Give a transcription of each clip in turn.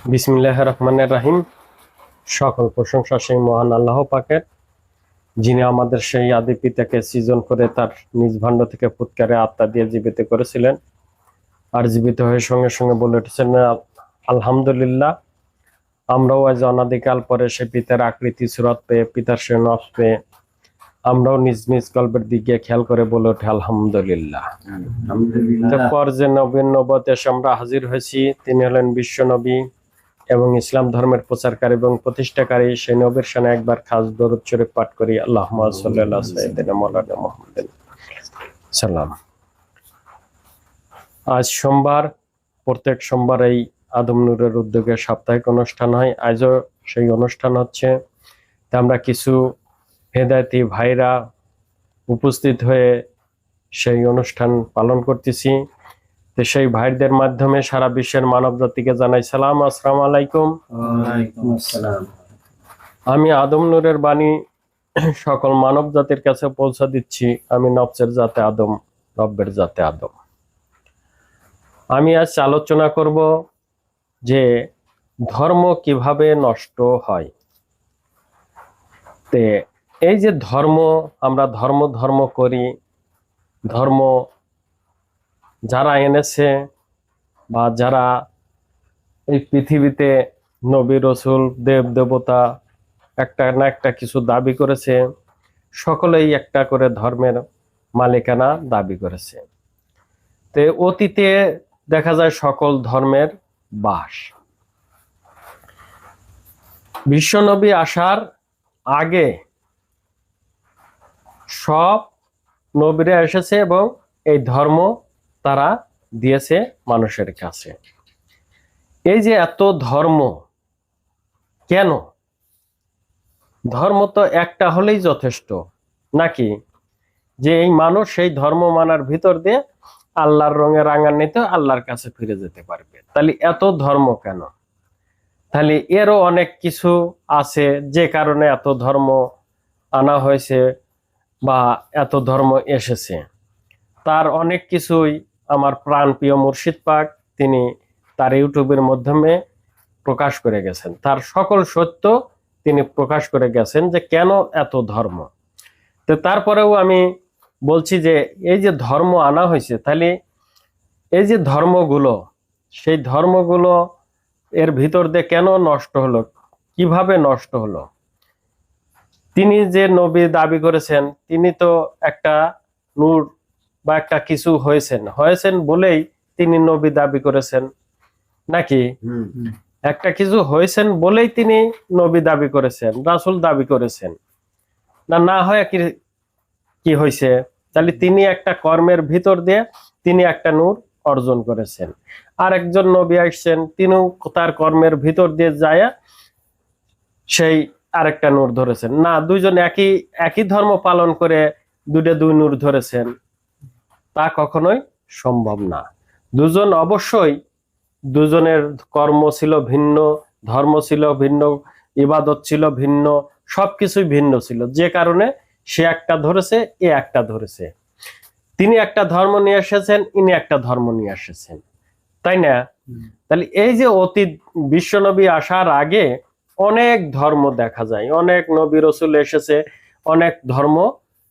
বিসমিল্লাহির রহমানির রহিম। সকল প্রশংসা সেই মহান আল্লাহ পাকের, যিনি আমাদের সেই আদি পিতাকে সৃজন করে তার নিজ ভাণ্ড থেকে ফুৎকারে আত্মা দিয়ে জীবিত করেছিলেন, আর জীবিত হয়ে সঙ্গে সঙ্গে বলে উঠেছেন আলহামদুলিল্লাহ। আমরাও আজ অনাদিকাল পরে সেই পিতার আকৃতি সুরত পেয়ে, পিতার সে নফস পেয়ে আমরাও নিজ নিজ কল্পের দিকে খেয়াল করে বলে ওঠে আলহামদুলিল্লাহ। তারপর যে নবীন নবত এসে আমরা হাজির হয়েছি, তিনি হলেন বিশ্ব নবী এবং ইসলাম ধর্মের প্রচারকারী এবং প্রতিষ্ঠাকারী। সেই নবীর শানে একবার খাস দরুদ শরীফ পাঠ করি। আল্লাহুম্মা সাল্লি আলা সাইয়্যিদিনা মাওলানা মুহাম্মাদিন সাল্লাম। আজ সোমবার, প্রত্যেক সোমবার এই আদম নূরের উদ্যোগে সাপ্তাহিক অনুষ্ঠান হয়। আজও সেই অনুষ্ঠান হচ্ছে। তা আমরা কিছু হেদায়েতি ভাইরা উপস্থিত হয়ে সেই অনুষ্ঠান পালন করতেছি। তো সেই ভাইদের মাধ্যমে সারা বিশ্বের মানব জাতিকে জানাই সালাম, আসসালামু আলাইকুম। ওয়ালাইকুম আসসালাম। আমি আদম নূরের বাণী সকল মানব জাতির কাছে পৌঁছে দিচ্ছি। আমি নফসের জাতে আদম, রব্বের জাতে আদম। আমি আজ আলোচনা করব যে ধর্ম কিভাবে নষ্ট হয়। তে এই যে ধর্ম, আমরা ধর্ম ধর্ম করি, ধর্ম যারা এনেছে বা যারা এই পৃথিবীতে নবী রসুল দেব দেবতা একটা না একটা কিছু দাবি করেছে, সকলেই একটা করে ধর্মের মালিকানা দাবি করেছে। তে অতীতে দেখা যায় সকল ধর্মের বাস। বিশ্বনবী আসার আগে সব নবীরা এসেছে এবং এই ধর্ম তারা দিয়েছে মানুষের কাছে। এই যে এত ধর্ম, কেন? ধর্ম তো একটা হলেই যথেষ্ট নাকি? যে এই মানুষ সেই ধর্ম মানার ভিতর দিয়ে আল্লাহর রঙে রাঙান্বিত আল্লাহর কাছে ফিরে যেতে পারবে। তাহলে এত ধর্ম কেন? তাহলে এরও অনেক কিছু আছে যে কারণে এত ধর্ম আনা হয়েছে বা এত ধর্ম এসেছে। তার অনেক কিছুই আমার প্রাণপ্রিয় মুর্শিদ পাক তিনি তার ইউটিউবের মাধ্যমে প্রকাশ করে গেছেন। তার সকল সত্য তিনি প্রকাশ করে গেছেন যে কেন এত ধর্ম। তো তারপরেও আমি বলছি যে এই যে ধর্ম আনা হয়েছে, তাহলে এই যে ধর্মগুলো, সেই ধর্মগুলো এর ভিতর দিয়ে কেন নষ্ট হলো, কিভাবে নষ্ট হলো? তিনি যে নবী দাবি করেছেন, তিনি তো একটা নূর বা একটা কিছু হয়েছেন বলেই তিনি নবী দাবি করেছেন নাকি? একটা কিছু হয়েছেন বলেই তিনি নবী দাবি করেছেন, রাসূল দাবি করেছেন। না হয় কি হয়েছে? তাহলে তিনি একটা কর্মের ভিতর দিয়ে তিনি একটা নূর অর্জন করেছেন। আর একজন নবী আসছেন, তিনিও তার কর্মের ভিতর দিয়ে যায় সেই আরেকটা নূর ধরেছেন। না, দুইজন একই ধর্ম পালন করে দুই নূর ধরেছেন, তা কখনোই সম্ভব না। দুজন অবশ্যই, দুজনের কর্ম ছিল ভিন্ন, ধর্ম ছিল ভিন্ন, ইবাদত ছিল ভিন্ন, সবকিছুই ভিন্ন ছিল। যে কারণে সে একটা ধরেছে, এ একটা ধরেছে। তিনি একটা ধর্ম নিয়ে এসেছেন, ইনি একটা ধর্ম নিয়ে এসেছেন, তাই না? তাহলে এই যে অতীত বিশ্বনবী আসার আগে অনেক ধর্ম দেখা যায়, অনেক নবী রসুল এসেছে, অনেক ধর্ম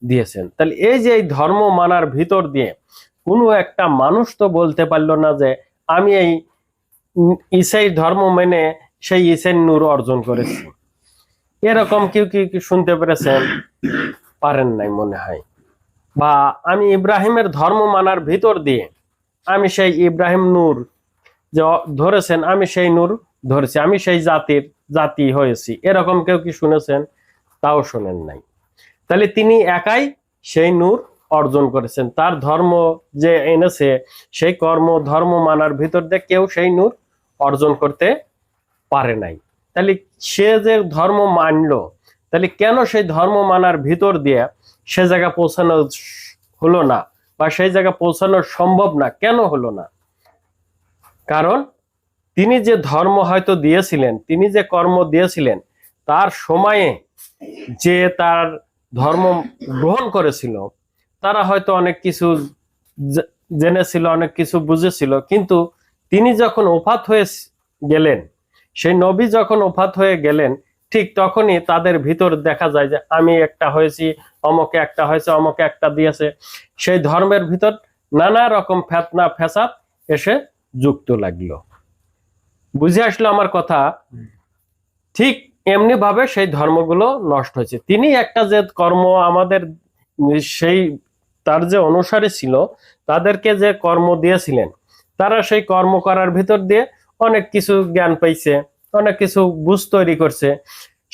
দিয়েছেন। তাহলে এই যে এই ধর্ম মানার ভিতর দিয়ে কোনো একটা মানুষ তো বলতে পারলো না যে আমি এই ঈসাই ধর্ম মেনে সেই ঈসের নূর অর্জন করেছি। এরকম কেউ কি শুনতে পেরেছেন? পারেন নাই মনে হয়। বা আমি ইব্রাহিমের ধর্ম মানার ভিতর দিয়ে আমি সেই ইব্রাহিম নূর যে ধরেছেন, আমি সেই নূর ধরেছি, আমি সেই জাতি হয়েছি, এরকম কেউ কি শুনেছেন? তাও শোনেন নাই। তাহলে তিনি একাই সেই নূর অর্জন করেছেন। তার ধর্ম যে এনেছে, সেই ধর্ম মানার ভিতর দিয়ে কেউ সেই নূর অর্জন করতে পারে নাই। তাহলে সে যে ধর্ম মানলো, তাহলে কেন সেই ধর্ম মানার ভিতর দিয়ে সে জায়গা পৌঁছানো হলো না, বা সেই জায়গা পৌঁছানো সম্ভব না? কেন হলো না? কারণ তিনি যে ধর্ম হয়তো দিয়েছিলেন, তিনি যে কর্ম দিয়েছিলেন, তার সময়ে যে তার ধর্ম গ্রহণ করেছিল তারা হয়তো অনেক কিছু জেনেছিল, অনেক কিছু বুঝেছিল, কিন্তু তিনি যখন ওফাত হয়ে গেলেন, সেই নবী যখন ওফাত হয়ে গেলেন ঠিক তখনই তাদের ভিতর দেখা যায় যে আমি একটা হয়েছি, অমকে একটা হয়েছে, অমকে একটা দিয়েছে। সেই ধর্মের ভিতর নানা রকম ফেতনা ফ্যাসাদ এসে যুক্ত লাগলো। বুঝে আসলো আমার কথা? ঠিক এমনি ভাবে সেই ধর্মগুলো নষ্ট হয়েছে। তিনি একটা যে কর্ম আমাদের সেই তার যে অনুসারী ছিল তাদেরকে যে কর্ম দিয়েছিলেন, তারা সেই কর্ম করার ভিতর দিয়ে অনেক কিছু জ্ঞান পাইছে, অনেক কিছু বুঝ তৈরি করছে।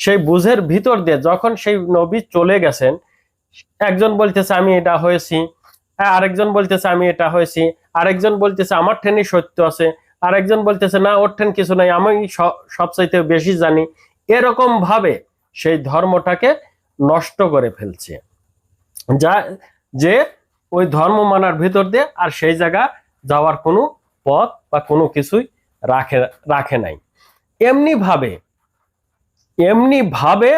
সেই বুঝের ভিতর দিয়ে যখন সেই নবী চলে গেছেন, একজন বলতেছে আমি এটা হয়েছি, আরেকজন বলতেছে আমি এটা হয়েছি, আরেকজন বলতেছে আমার ঠেনই সত্য আছে, আরেকজন বলতেছে না ওর ঠেন কিছু নাই, আমি সবচাইতে বেশি জানি। এরকম ভাবে সেই ধর্মটাকে নষ্ট করে ফেলছে, যা যে ওই ধর্ম মানার ভিতর দিয়ে আর সেই জায়গা যাওয়ার কোনো পথ বা কোনো কিছুই রাখে নাই। এমনি ভাবে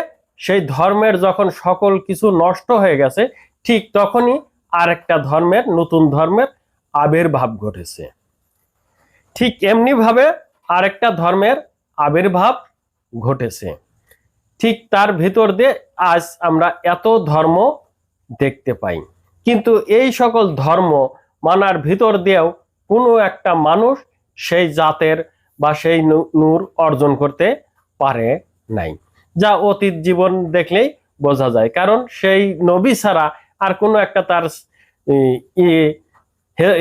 সেই ধর্মের যখন সকল কিছু নষ্ট হয়ে গেছে ঠিক তখনই আরেকটা ধর্মের, নতুন ধর্মের আবির্ভাব ঘটেছে। ঠিক এমনি ভাবে আরেকটা ধর্মের আবির্ভাব ঘটেছে। ঠিক তার ভিতর দিয়ে আজ আমরা এত ধর্ম দেখতে পাই। কিন্তু এই সকল ধর্ম মানার ভিতর দিয়েও কোনো একটা মানুষ সেই জাতের বা সেই নূর অর্জন করতে পারে নাই, যা অতীত জীবন দেখলেই বোঝা যায়। কারণ সেই নবী ছাড়া আর কোনো একটা তার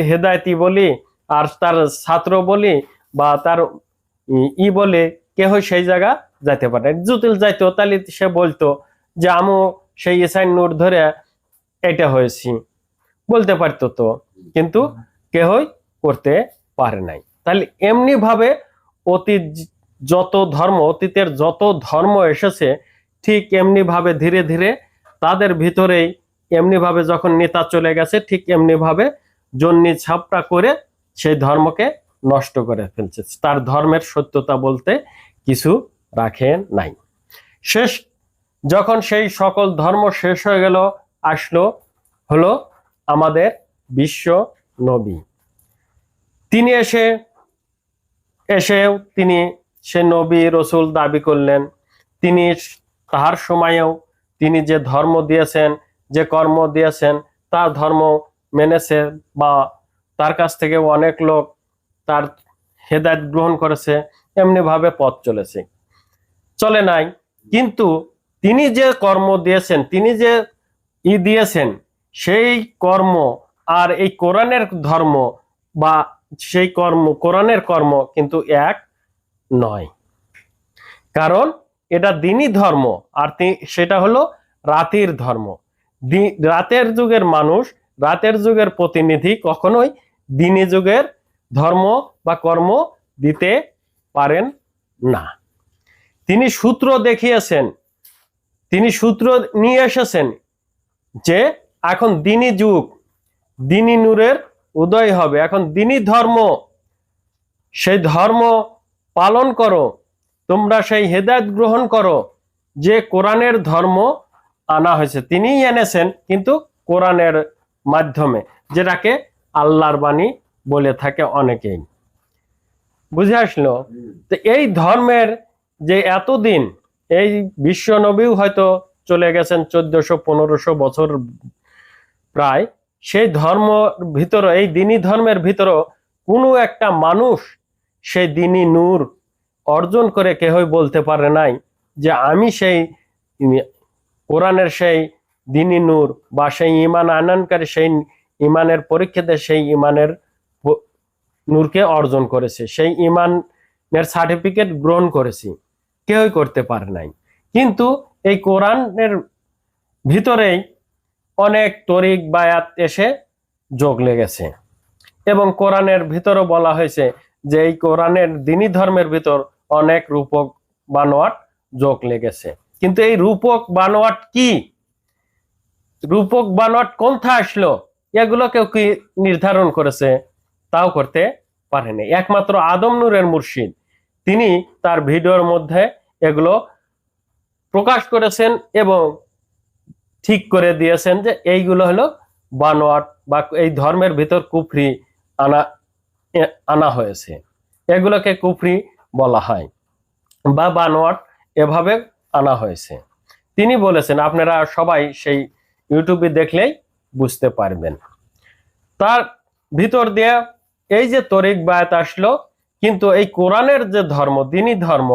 হেদায়েতি বলি আর তার ছাত্র বলি বা তার বলে কেহ সেই জায়গা যাইতে পারে। জুতিল যাইতো তাহলে সে বলতো যে আমি সেই ইসাইন নূর ধরে এটা হয়েছি, বলতে পারতো তো, কিন্তু কেহই করতে পারে নাই। তাহলে এমনি ভাবে অতীতের যত ধর্ম এসেছে ঠিক এমনি ভাবে ধীরে ধীরে তাদের ভিতরেই এমনি ভাবে যখন নেতা চলে গেছে ঠিক এমনি ভাবে জন্নি ছাপটা করে সেই ধর্মকে নষ্ট করে ফেলছে। তার ধর্মের সত্যতা বলতে কিছু রাখে নাই। শেষ যখন সেই সকল ধর্ম শেষ হয়ে গেল, হলো আমাদের বিশ্ব নবী। তিনি এসেও তিনি সে নবী রসুল দাবি করলেন। তিনি তাহার সময়েও তিনি যে ধর্ম দিয়েছেন, যে কর্ম দিয়েছেন তার ধর্ম মেনেছে বা তার কাছ থেকে অনেক লোক তার হেদায়েত গ্রহণ করেছে, এমনি ভাবে পথ চলে নাই। কিন্তু তিনি যে কর্ম দিয়েছেন, তিনি যে দিয়েছেন সেই কর্ম আর এই কোরআনের ধর্ম বা সেই কোরআনের কর্ম কিন্তু এক নয়। কারণ এটা দিনই ধর্ম আর সেটা হলো রাতের ধর্ম। রাতের যুগের মানুষ, রাতের যুগের প্রতিনিধি কখনোই দিনী যুগের ধর্ম বা কর্ম দিতে পারেন না। তিনি সূত্র দেখিয়েছেন, তিনি সূত্র নিয়ে এসেছেন যে এখন দিনী যুগ, দিনী নূরের উদয় হবে, এখন দিনী ধর্ম, সেই ধর্ম পালন করো, তোমরা সেই হেদায়েত গ্রহণ করো। যে কোরআনের ধর্ম আনা হয়েছে তিনিই এনেছেন, কিন্তু কোরআনের মাধ্যমে, যেটাকে আল্লাহর বাণী বলে থাকে অনেকেই। বুঝে আসলো? তো এই ধর্মের যে এতদিন এই বিশ্ব নবীও হয়তো চলে গেছেন 1400-1500 বছর প্রায়, সেই ধর্ম ভিতরে, এই দিনী ধর্মের ভিতরে কোনো একটা মানুষ সেই দিনী নূর অর্জন করে কেহই বলতে পারে নাই যে আমি সেই কোরআনের সেই দিনী নূর বা সেই ঈমান আনয়নকারী সেই ঈমানের পরীক্ষাতে সেই ঈমানের নূরকে অর্জন করেছে, সেই ঈমানের সার্টিফিকেট গ্রহণ করেছি, কেউই করতে পারে নাই। কিন্তু এই কোরআনের ভিতরেই অনেক তরিক বায়াত এসে যোগ লেগেছে এবং কোরআনের ভিতরও বলা হয়েছে যে এই কোরআনের দ্বীনি ধর্মের ভিতর অনেক রূপক বানোয়াট যোগ লেগেছে। কিন্তু এই রূপক বানোয়াট কি, রূপক বানোয়াট কোনথা আসলো, এগুলো কেউ কি নির্ধারণ করেছে? তাও করতে পারেনি। একমাত্র আদম নূরের মুর্শিদ তিনি তার ভিডিওর মধ্যে এগুলো প্রকাশ করেছেন এবং ঠিক করে দিয়েছেন যে এইগুলো হলো বানোয়াট বা এই ধর্মের ভিতর কুফরি আনা হয়েছে, এগুলোকে কুফরি বলা হয়। বা বানোয়াট এভাবে আনা হয়েছে। তিনি বলেছেন, আপনারা সবাই সেই ইউটিউবে দেখলেই বুঝতে পারবেন। তার ভিতর দিয়ে এই যে তরিক বায়াত আসলো, কিন্তু এই কোরআনের যে ধর্ম, দ্বীনি ধর্ম,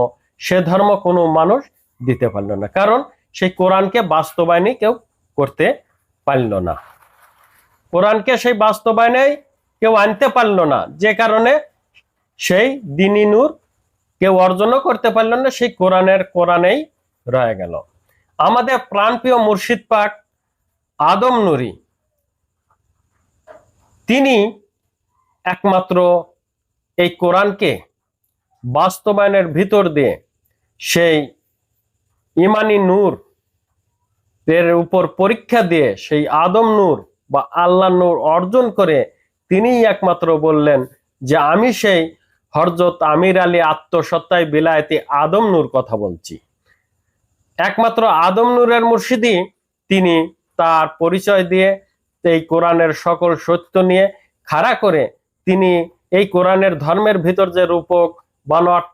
সে ধর্ম কোনো মানুষ দিতে পারলো না, কারণ সেই কোরআনকে বাস্তবায়নই কেউ করতে পারল না। কোরআনকে সেই বাস্তবায়নে কেউ আনতে পারলো না, যে কারণে সেই দ্বীনি নূর কেউ অর্জনও করতে পারল না, সেই কোরআনেই রয়ে গেল। আমাদের প্রাণপ্রিয় মুর্শিদ পাক আদম নূরি, তিনি একমাত্র এই কোরআনকে বাস্তবায়নের ভিতর দিয়ে সেই ইমানি নূর এর উপর পরীক্ষা দিয়ে সেই আদম নূর বা আল্লাহ নূর অর্জন করে তিনিই একমাত্র বললেন যে আমি সেই হযরত আমির আলী আত্মসত্তায় বিলায়েতি আদম নূর কথা বলছি। একমাত্র আদম নূরের মুর্শিদি তিনি তার পরিচয় দিয়ে এই কোরআনের সকল সত্য নিয়ে খাড়া করে তিনি এই কোরআনের ধর্মের ভিতর যে রূপক বানোয়াট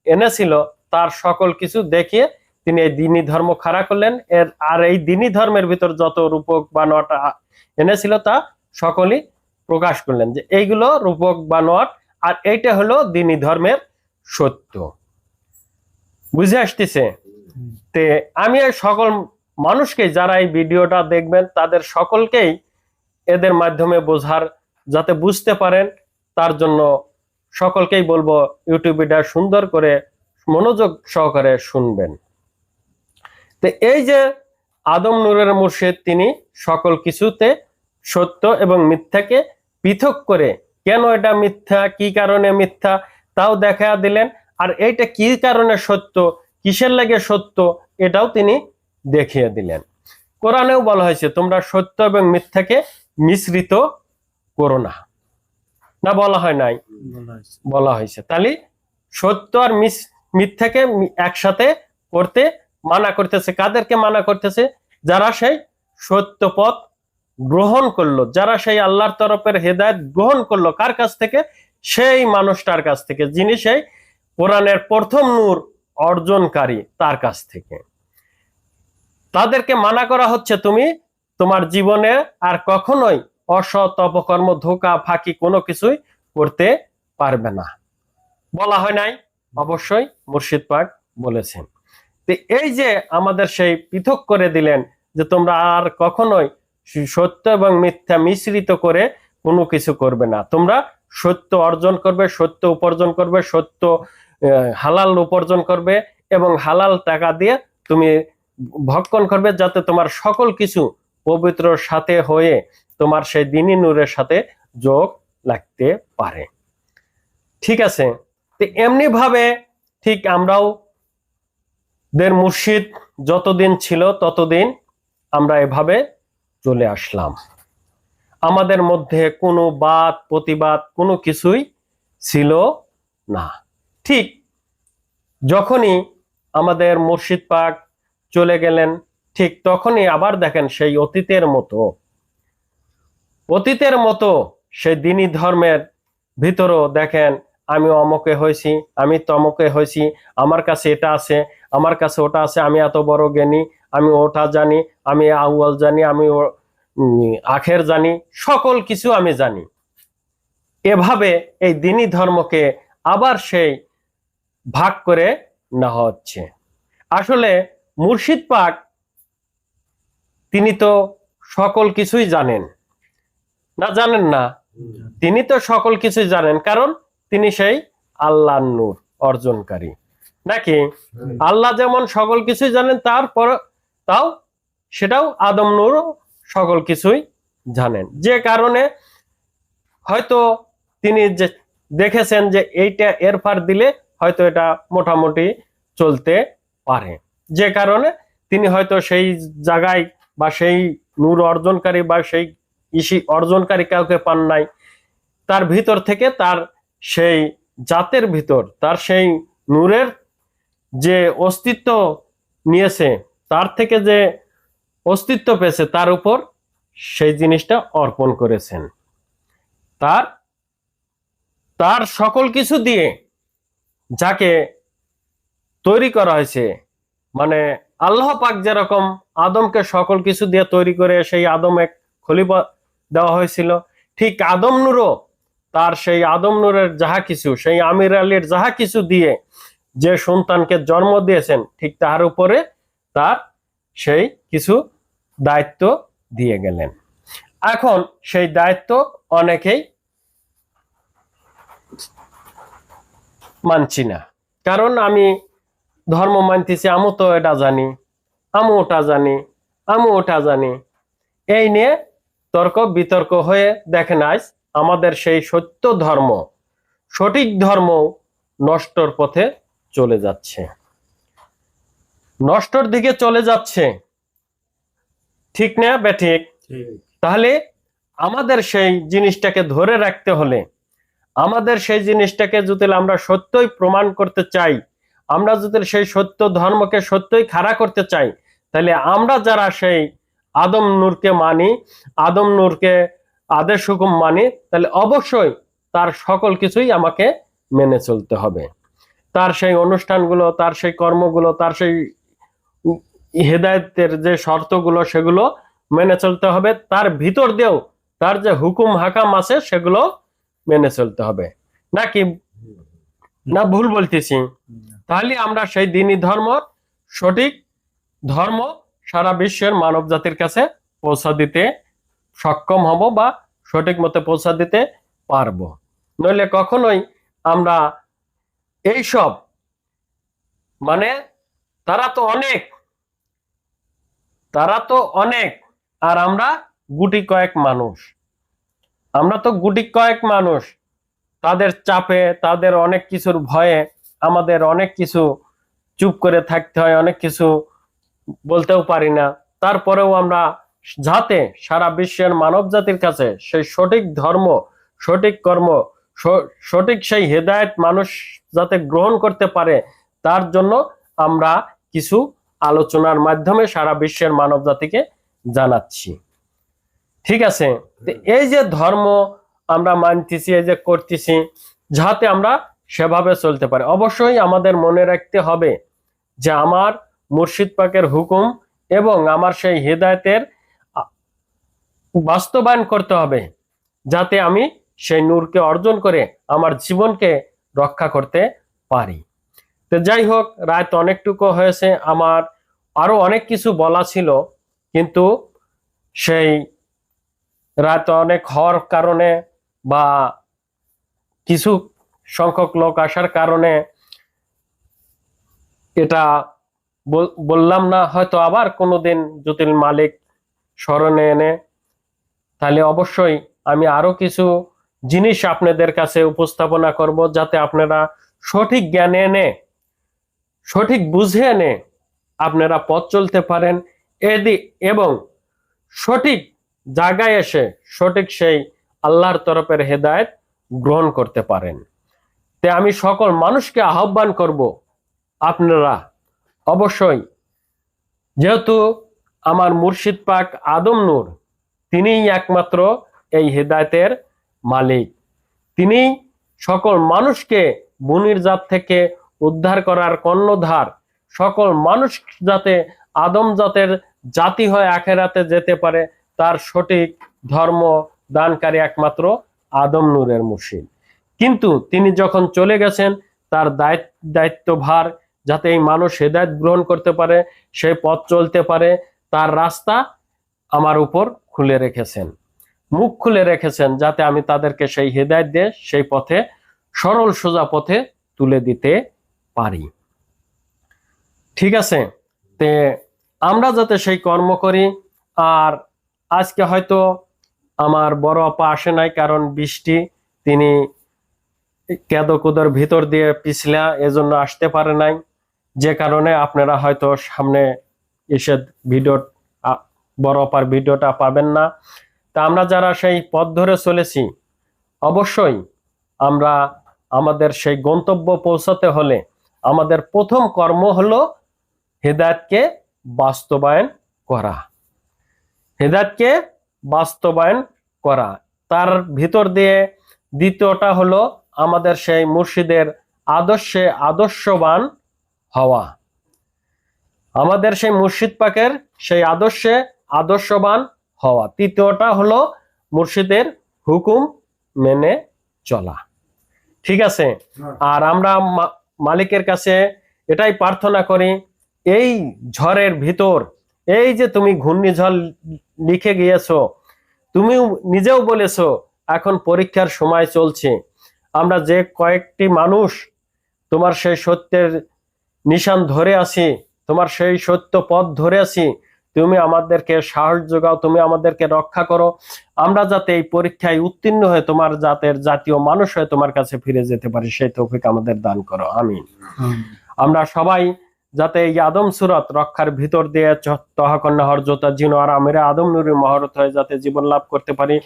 এনেছিল তার সকল কিছু দেখিয়ে তিনি এই দ্বীনি ধর্ম খাড়া করলেন। আর এই দ্বীনি ধর্মের ভিতর যত রূপক বানোয়াট এনেছিল তা সকলেই প্রকাশ করলেন যে এইগুলো রূপক বানোয়াট, আর এইটা হলো দ্বীনি ধর্মের সত্য। বুঝে আসতেছে? তে আমি এই সকল মানুষকে যারা এই ভিডিওটা দেখবেন তাদের সকলকেই এদের মাধ্যমে বোঝার, যাতে বুঝতে পারেন, তার জন্য সকলকেই বলবো ইউটিউবটা সুন্দর করে মনোযোগ সহকারে শুনবেন। তো এই যে আদম নূরের মুর্শিদ, তিনি সকল কিছুতে সত্য এবং মিথ্যাকে পৃথক করে, কেন এটা মিথ্যা, কি কারণে মিথ্যা তাও দেখা দিলেন, আর এইটা কি কারণে সত্য, কিসের লাগে সত্য, এটাও তিনি দেখিয়ে দিলেন। কোরআনেও বলা হয়েছে তোমরা সত্য এবং মিথ্যাকে মিশ্রিত করো না, না বলা হয় নাই? বলা হয়েছে। তাহলে সত্য আর মিথ্যাকে একসাথে করতে মানা করতেছে। কাদেরকে মানা করতেছে? যারা সেই সত্য পথ গ্রহণ করলো, যারা সেই আল্লাহর তরফের হেদায়েত গ্রহণ করলো। কার কাছ থেকে? সেই মানুষটার কাছ থেকে যিনি সেই কোরআনের প্রথম নূর অর্জনকারী, তার কাছ থেকে। তাদেরকে মানা করা হচ্ছে তুমি তোমার জীবনে আর কখনোই অসৎ অপকর্ম, ধোঁকা, ফাঁকি কোনো কিছুই করতে পারবে না। বলা হয় নাই? অবশ্যই মুর্শিদ পাক বলেছেন। তো এই যে আমাদের সেই পৃথক করে দিলেন যে তোমরা আর কখনোই সত্য এবং মিথ্যা মিশ্রিত করে কোনো কিছু করবে না, তোমরা সত্য অর্জন করবে, সত্য উপার্জন করবে, সত্য হালাল উপার্জন করবে এবং হালাল টাকা দিয়ে তুমি ভক্ষণ করবে, যাতে তোমার সকল কিছু পবিত্র সাথে হয়ে তোমার সেই দ্বীনি নূরের সাথে যোগ লাগতে পারে। ঠিক আছে? তো এমনি ভাবে ঠিক আমরাও দের মুর্শিদ যতদিন ছিল ততদিন আমরা এভাবে চলে আসলাম। আমাদের মধ্যে কোনো বাদ প্রতিবাদ কোনো কিছুই ছিল না। ঠিক যখনই আমাদের মুর্শিদ পাক চলে গেলেন, ঠিক তখনই আবার দেখেন সেই অতীতের মতো সেই দ্বীনি ধর্মের ভিতরও দেখেন, আমি অমকে হয়েছি, আমি তমকে হয়েছি, আমার কাছে এটা আছে, আমার কাছে ওটা আছে, আমি এত বড় জ্ঞানী, আমি ওটা জানি, আমি আউয়াল জানি, আমি আখের জানি, সকল কিছু আমি জানি। এভাবে এই দ্বীনি ধর্মকে আবার সেই ভাগ করে নেওয়া হচ্ছে। আসলে মুর্শিদ পাক তিনি তো সকল কিছুই জানেন না, জানেন না? তিনি তো সকল কিছুই জানেন, কারণ তিনি সেই আল্লাহর নূর অর্জনকারী, নাকি? আল্লাহ যেমন সকল কিছুই জানেন, তারপর তাও সেটাও আদম নূর সকল কিছুই জানেন, যে কারণে হয়তো তিনি যে দেখেছেন যে এইটা এর পার দিলে হয়তো এটা মোটামুটি চলতে পারে, যে কারণে তিনি হয়তো সেই জায়গায় বা সেই নূর অর্জনকারী বা সেই অর্জনকারী কাউকে পান নাই। তার ভিতর থেকে তার সেই জাতের ভিতর তার সেই নূরের যে অস্তিত্ব নিয়েছে, তার থেকে যে অস্তিত্ব পেয়েছে, তার উপর সেই জিনিসটা অর্পণ করেছেন। তার সকল কিছু দিয়ে যাকে তৈরি করা হয়েছে, মানে আল্লাহ পাক যেরকম আদমকে সকল কিছু দিয়ে তৈরি করে সেই আদমে খলিফা দেওয়া হয়েছিল, ঠিক আদম নূরও তার সেই আদম নূরের যাহা কিছু, সেই আমির আলীর যাহা কিছু দিয়ে যে সন্তানকে জন্ম দিয়েছেন, ঠিক তার উপরে তার সেই কিছু দায়িত্ব দিয়ে গেলেন। এখন সেই দায়িত্ব অনেকেই মানছি না, কারণ আমি ধর্ম মানতেছি, আমি তো এটা জানি, আমি ওটা জানি, আমি ওটা জানি, এই নিয়ে তর্ক বিতর্ক হয়ে দেখেন আজ আমাদের সেই সত্য ধর্ম, সঠিক ধর্ম নষ্টর পথে চলে যাচ্ছে, নষ্টর দিকে চলে যাচ্ছে। ঠিক না বেঠিক? তাহলে আমাদের সেই জিনিসটাকে ধরে রাখতে হলে, আমাদের সেই জিনিসটাকে যদি আমরা সত্যই প্রমাণ করতে চাই, আমরা যদি সেই সত্য ধর্মকে সত্যই খাড়া করতে চাই, তাহলে আমরা যারা সেই আদম নূরকে মানি, আদম নূরকে আদেশ হুকুম মানি, তাহলে অবশ্যই তার সকল কিছুই আমাকে মেনে চলতে হবে। তার সেই অনুষ্ঠানগুলো, তার সেই কর্মগুলো, তার সেই হেদায়েতের যে শর্তগুলো, সেগুলো মেনে চলতে হবে। তার ভিতর দিয়েও তার যে হুকুম হাকাম আছে সেগুলো মেনে চলতে হবে। নাকি না ভুল বলতেছি? তাহলে আমরা সেই দ্বীনি ধর্ম, সঠিক ধর্ম সারা বিশ্বের মানব জাতির কাছে পৌঁছা দিতে সক্ষম হব বা সঠিক মতে পৌঁছা দিতে পারবো। নইলে কখনোই আমরা এইসব, মানে তারা তো অনেক আর আমরা গুটি কয়েক মানুষ, তাদের চাপে, তাদের অনেক কিছুর ভয়ে আমাদের অনেক কিছু চুপ করে থাকতে হয়, অনেক কিছু বলতেও পারি না। তারপরেও আমরা যাতে সারা বিশ্বের মানব জাতির কাছে সেই সঠিক ধর্ম, সঠিক কর্ম, সঠিক সেই হেদায়েত মানুষ যাতে গ্রহণ করতে পারে, তার জন্য আমরা কিছু আলোচনার মাধ্যমে সারা বিশ্বের মানব জাতিকে জানাচ্ছি। ঠিক আছে? এই যে ধর্ম আমরা মানতেছি, এই যে করতেছি, যাতে আমরা সেভাবে চলতে পারি, অবশ্যই আমাদের মনে রাখতে হবে যে আমার মুর্শিদ পাকের হুকুম এবং আমার সেই হেদায়েতের বাস্তবায়ন করতে হবে, যাতে আমি সেই নূরকে অর্জন করে আমার জীবনকে রক্ষা করতে পারি। তো যাই হোক, রাত অনেকটুকু হয়েছে, আমার আরো অনেক কিছু বলা ছিল, কিন্তু সেই রাত অনেক হওয়ার কারণে বা কিছু সংখ্যক লোক আসার কারণে এটা বললাম না। হয়তো আবার কোনোদিন যদি মালিক স্মরণে এনে, তাহলে অবশ্যই আমি আরো কিছু জিনিস আপনাদের কাছে উপস্থাপনা করব, যাতে আপনারা সঠিক জ্ঞানে এনে, সঠিক বুঝে এনে আপনারা পথ চলতে পারেন, এবং সঠিক জায়গায় এসে সঠিক সেই আল্লাহর তরফের হেদায়েত গ্রহণ করতে পারেন। তাই আমি সকল মানুষকে আহ্বান করব, আপনারা অবশ্যই, যেহেতু আমার মুর্শিদ পাক আদম নূর, তিনিই একমাত্র এই হেদায়েতের মালিক, তিনি সকল মানুষকে বুনির জাত থেকে উদ্ধার করার কর্ণধার, সকল মানুষ যাতে আদম জাতের জাতি হয়ে আখেরাতে যেতে পারে, তার সঠিক ধর্ম দানকারী একমাত্র আদম নূরের মুর্শিদ। কিন্তু তিনি যখন চলে গেছেন, তার দায়িত্বভার যাতে এই মানুষ হেদায়েত গ্রহণ করতে পারে, সেই পথ চলতে পারে, তার রাস্তা আমার উপর খুলে রেখেছেন, মুখ খুলে রেখেছেন, যাতে আমি তাদেরকে সেই হেদায়েত দিয়ে সেই পথে, সরল সোজা পথে তুলে দিতে পারি। ঠিক আছে? তে আমরা যাতে সেই কর্ম করি। আর আজকে হয়তো আমার বড় আপা আসে নাই, কারণ বৃষ্টি, তিনি কেদকুদর ভিতর দিয়ে পিছলা, এজন্য আসতে পারে নাই, যে কারণে আপনারা হয়তো সামনে এসে বড় আপার ভিডিওটা পাবেন না। তা আমরা যারা সেই পথ ধরে চলেছি, অবশ্যই আমরা আমাদের সেই গন্তব্য পৌঁছাতে হলে আমাদের প্রথম কর্ম হলো হেদায়েতকে বাস্তবায়ন করা, হেদায়েতকে বাস্তবায়ন করা। তার ভিতর দিয়ে দ্বিতীয়টা হলো আমাদের সেই মুর্শিদের আদর্শে আদর্শবান হওয়া, আমাদের সেই মুর্শিদ পাকের সেই আদর্শে আদর্শবান হওয়া। তৃতীয়টা হলো মুর্শিদের হুকুম মেনে চলা। ঠিক আছে, আর আমরা মালিকের কাছে এটাই প্রার্থনা করি, এই ঝড়ের ভিতর, এই যে তুমি ঘূর্ণিঝড় লিখে গিয়েছো, তুমিও নিজেও বলেছো এখন পরীক্ষার সময় চলছে, আমরা যে কয়েকটি মানুষ তোমার সেই সত্যের নিশান ধরে আছি, তোমার সেই সত্য পথ ধরে আছি, তুমি আমাদেরকে সাহস যোগাও, তুমি আমাদেরকে রক্ষা করো, আমরা যাতে এই পরীক্ষায় উত্তীর্ণ হয়ে তোমার জাতের জাতীয় মানুষ হয়ে তোমার কাছে ফিরে যেতে পারি, সেই তৌফিক আমাদের দান করো, আমিন। আমরা সবাই যাতে এই আদম সুরত রক্ষার ভিতর দিয়ে তহাকন্যা হরজতা জিনো আর আমিরা আদম নুরের মহরত হয়ে যাতে জীবন লাভ করতে পারি,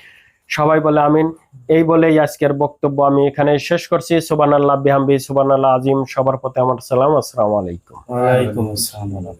সবাই বলে আমিন। এই বলেই আজকের বক্তব্য আমি এখানে শেষ করছি। সুবহানাল্লাহ বিহামদি, সুবহানাল্লাহ আজিম। সবার প্রতি আমার সালাম, আসসালামু আলাইকুম। ওয়ালাইকুম আসসালাম।